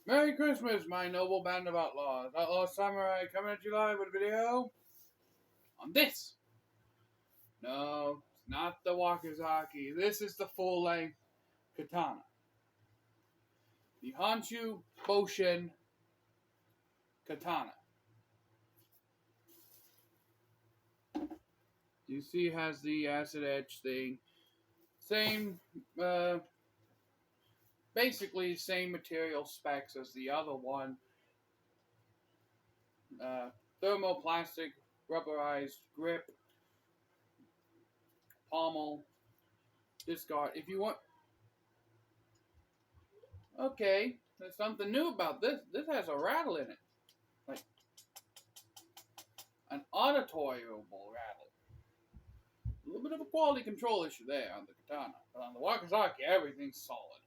Merry Christmas, my noble band of outlaws. Outlaw Samurai coming at you live with a video on this. No, it's not the Wakazaki. This is the full-length katana. The Honshu Boshin katana. You see it has the acid etch thing. Same, basically same material specs as the other one. Thermoplastic, rubberized grip, pommel, discard. If you want... Okay, there's something new about this. This has a rattle in it. Like an auditoriable rattle. A little bit of a quality control issue there on the katana. But on the Wakazaki, everything's solid.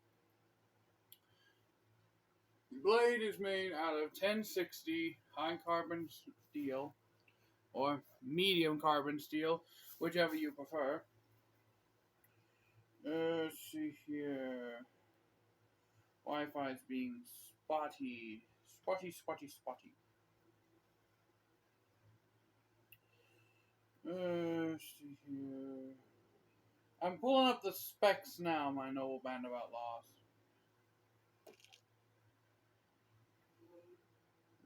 The blade is made out of 1060 high carbon steel or medium carbon steel, whichever you prefer. Let's see here. Wi-Fi is being spotty. Spotty. Let's see here. I'm pulling up the specs now, my noble band of outlaws.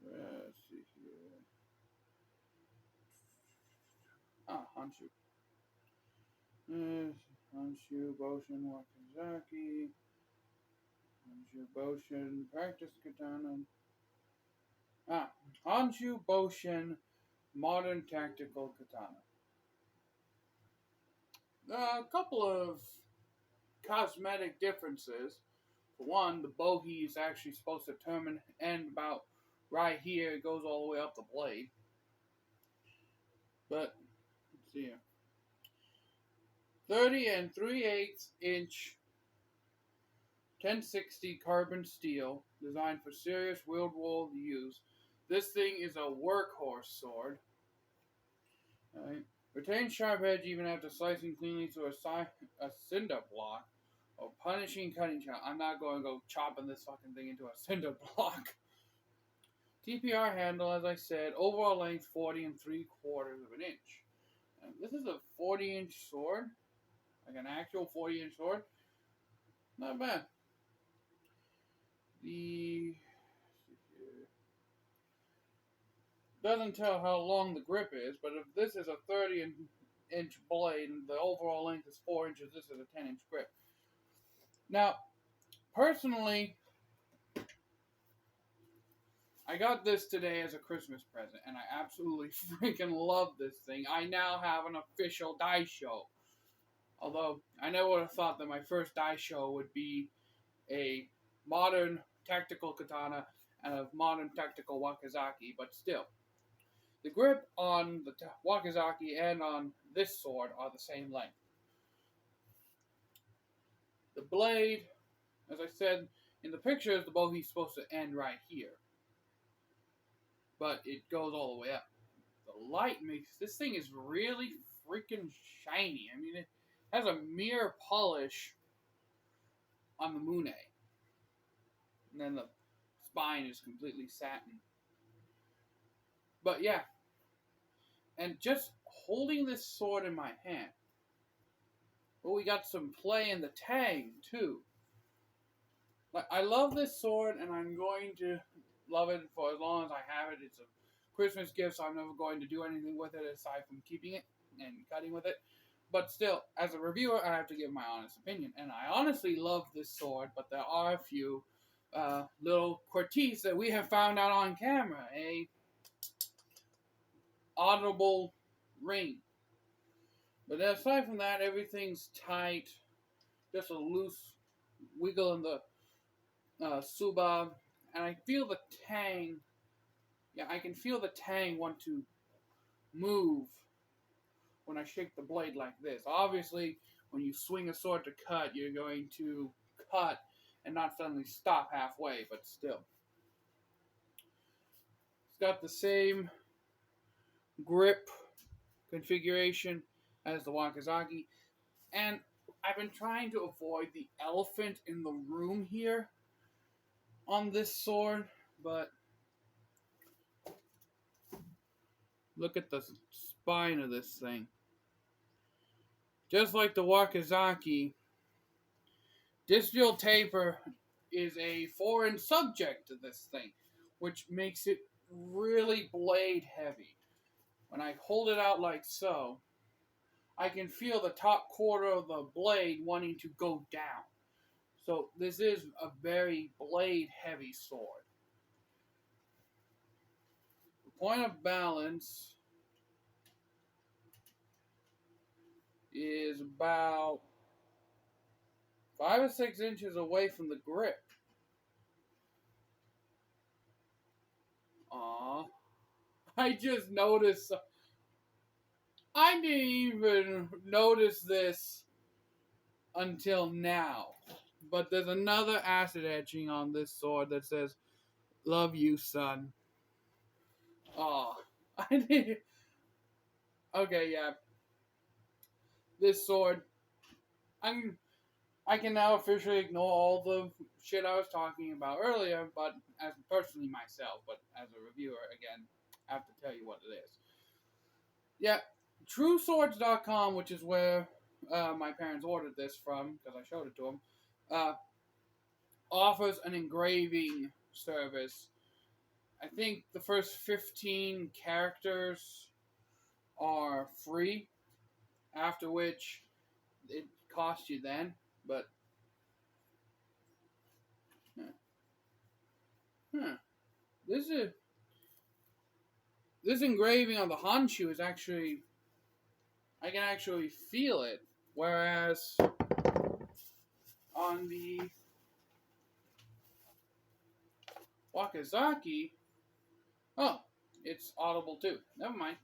Let's see here. Honshu. Honshu, Boshin, Wakazaki. Honshu, Boshin, practice katana. Honshu, Boshin, modern tactical katana. A couple of cosmetic differences. For one, the bohi is actually supposed to end about right here. It goes all the way up the blade. But, let's see here. 30 and 3/8 inch 1060 carbon steel, designed for serious real-world use. This thing is a workhorse sword. Right. Retains sharp edge even after slicing cleanly through a cinder block. Or punishing cutting chop. I'm not going to go chopping this fucking thing into a cinder block. TPR handle, as I said, overall length 40 and 3/4 of an inch. And this is a 40-inch sword, like an actual 40-inch sword. Not bad. The doesn't tell how long the grip is, but if this is a 30-inch blade and the overall length is 4 inches, this is a 10-inch grip. Now, personally, I got this today as a Christmas present, and I absolutely freaking love this thing. I now have an official die show. Although, I never would have thought that my first die show would be a modern tactical katana and a modern tactical Wakazaki, but still. The grip on the Wakazaki and on this sword are the same length. The blade, as I said in the pictures, the bohi's supposed to end right here. But it goes all the way up. The light makes this thing is really freaking shiny. I mean, it has a mirror polish on the mune. And then the spine is completely satin. But yeah. And just holding this sword in my hand. Well, we got some play in the tang, too. Like, I love this sword, and I'm going to love it for as long as I have it. It's a Christmas gift, so I'm never going to do anything with it aside from keeping it and cutting with it. But still, as a reviewer, I have to give my honest opinion. And I honestly love this sword, but there are a few little quirks that we have found out on camera. A audible ring. But aside from that, everything's tight. Just a loose wiggle in the suba. And I feel the tang. Yeah, I can feel the tang want to move when I shake the blade like this. Obviously, when you swing a sword to cut, you're going to cut and not suddenly stop halfway, but still. It's got the same grip configuration as the Wakazaki. And I've been trying to avoid the elephant in the room here. on this sword, but look at the spine of this thing. Just like the Wakazaki, distal taper is a foreign subject to this thing, which makes it really blade heavy. When I hold it out like so, I can feel the top quarter of the blade wanting to go down. So this is a very blade heavy sword. The point of balance is about 5 or 6 inches away from the grip. Aw. I just noticed. I didn't even notice this until now. But there's another acid etching on this sword that says, "Love you, son." Aw. I didn't. Okay, yeah. This sword. I can now officially ignore all the shit I was talking about earlier, but as personally myself, but as a reviewer, again, I have to tell you what it is. Yeah, TrueSwords.com, which is where my parents ordered this from, because I showed it to them, offers an engraving service. I think the first 15 characters are free, after which it costs you then, but this is this engraving on the honshu is actually, I can actually feel it, whereas on the Wakazaki, oh, it's audible too. Never mind.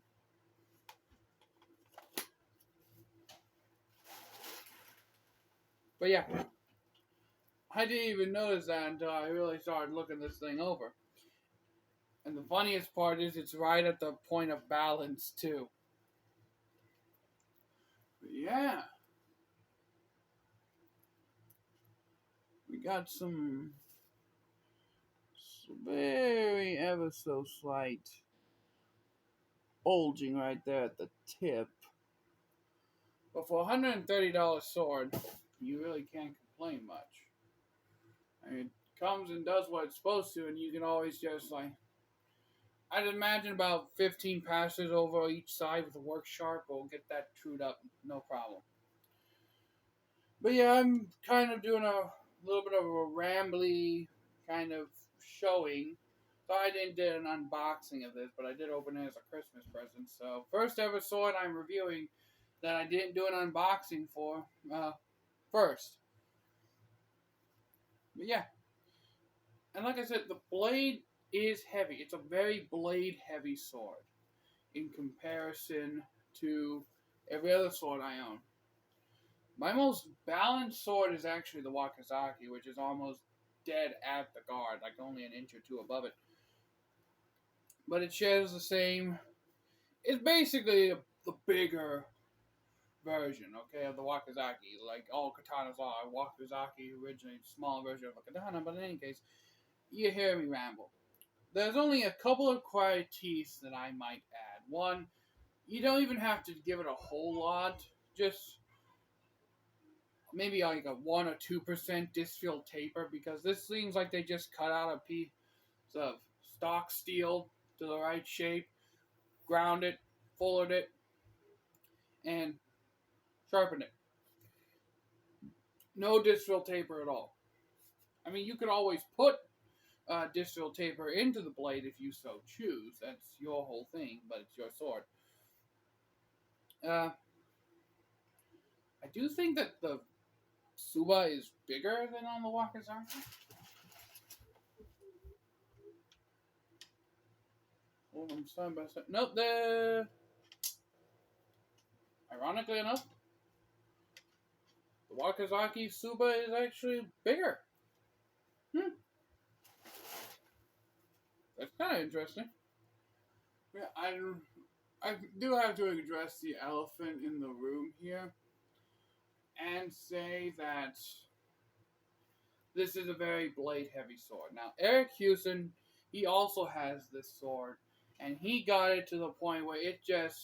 But yeah, I didn't even notice that until I really started looking this thing over. And the funniest part is it's right at the point of balance too. But yeah. We got some very ever so slight bulging right there at the tip. But for a $130 sword, you really can't complain much. I mean, it comes and does what it's supposed to, and you can always just, like, I'd imagine about 15 passes over each side with a work sharp will get that trued up, no problem. But yeah, I'm kind of doing a little bit of a rambly kind of showing. So I didn't do an unboxing of this, but I did open it as a Christmas present. So first ever sword I'm reviewing that I didn't do an unboxing for first. But yeah. And like I said, the blade is heavy. It's a very blade heavy sword in comparison to every other sword I own. My most balanced sword is actually the Wakazaki, which is almost dead at the guard, like only an inch or two above it. But it shares the same. It's basically the bigger version, okay, of the Wakazaki. Like all katanas are. Wakazaki originally a small version of a katana, but in any case, you hear me ramble. There's only a couple of quiet teeth that I might add. One, you don't even have to give it a whole lot. Just maybe like a 1 or 2% disfill taper, because this seems like they just cut out a piece of stock steel to the right shape, ground it, fullered it, and sharpened it. No disfill taper at all. I mean, you could always put disfill taper into the blade if you so choose. That's your whole thing, but it's your sword. I do think that the Suba is bigger than on the Wakazaki. Hold them side by side. Nope, ironically enough, the Wakazaki Suba is actually bigger. That's kind of interesting. Yeah, I do have to address the elephant in the room here and say that this is a very blade heavy sword. Now, Eric Hewson, he also has this sword, and he got it to the point where it just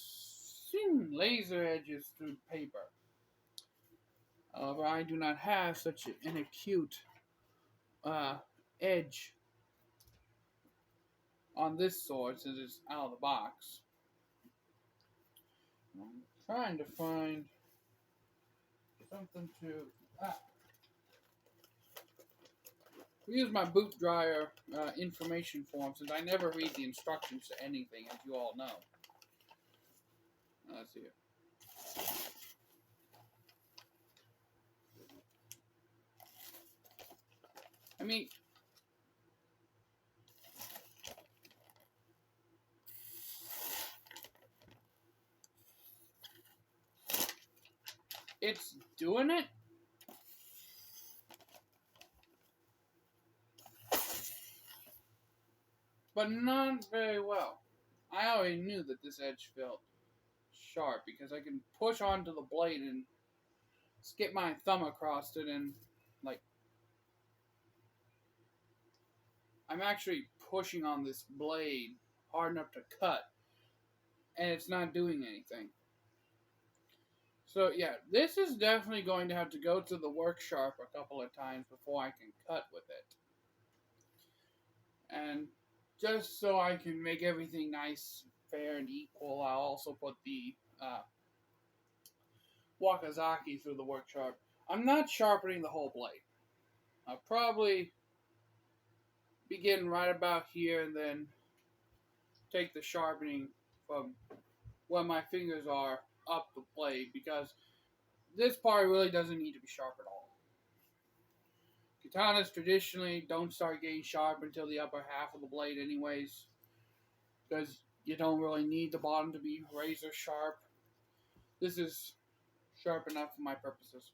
laser edges through paper. But I do not have such an acute edge on this sword since it's out of the box. I'm trying to find something to. Use my boot dryer information form since I never read the instructions to anything, as you all know. Let's see it. I mean, it's doing it, but not very well. I already knew that this edge felt sharp because I can push onto the blade and skip my thumb across it, and like I'm actually pushing on this blade hard enough to cut, and it's not doing anything. So yeah, this is definitely going to have to go to the workshop a couple of times before I can cut with it. And just so I can make everything nice, fair, and equal, I'll also put the Wakazaki through the workshop. I'm not sharpening the whole blade. I'll probably begin right about here and then take the sharpening from where my fingers are up the blade, because this part really doesn't need to be sharp at all. Katanas traditionally don't start getting sharp until the upper half of the blade anyways, because you don't really need the bottom to be razor sharp. This is sharp enough for my purposes.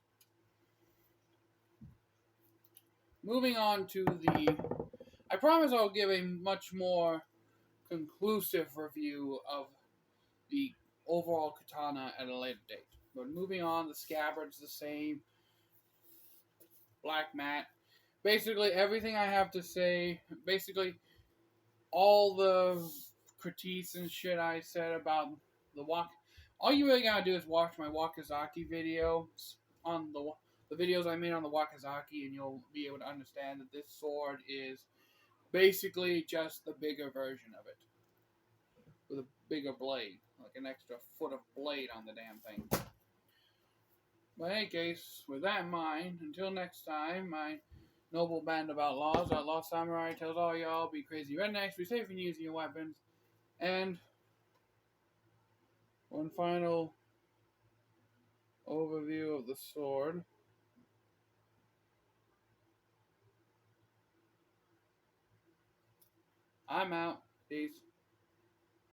Moving on to the... I promise I'll give a much more conclusive review of the overall katana at a later date. But moving on, the scabbard's the same. Black matte. Basically, everything I have to say, basically, all the critiques and shit I said about the all you really gotta do is watch my Wakazaki videos on the videos I made on the Wakazaki, and you'll be able to understand that this sword is basically just the bigger version of it, with a bigger blade, like an extra foot of blade on the damn thing. But in any case, with that in mind, until next time, my noble band of outlaws, Outlaw Samurai, tells all y'all, be crazy rednecks, be safe in using your weapons, and one final overview of the sword. I'm out. Peace.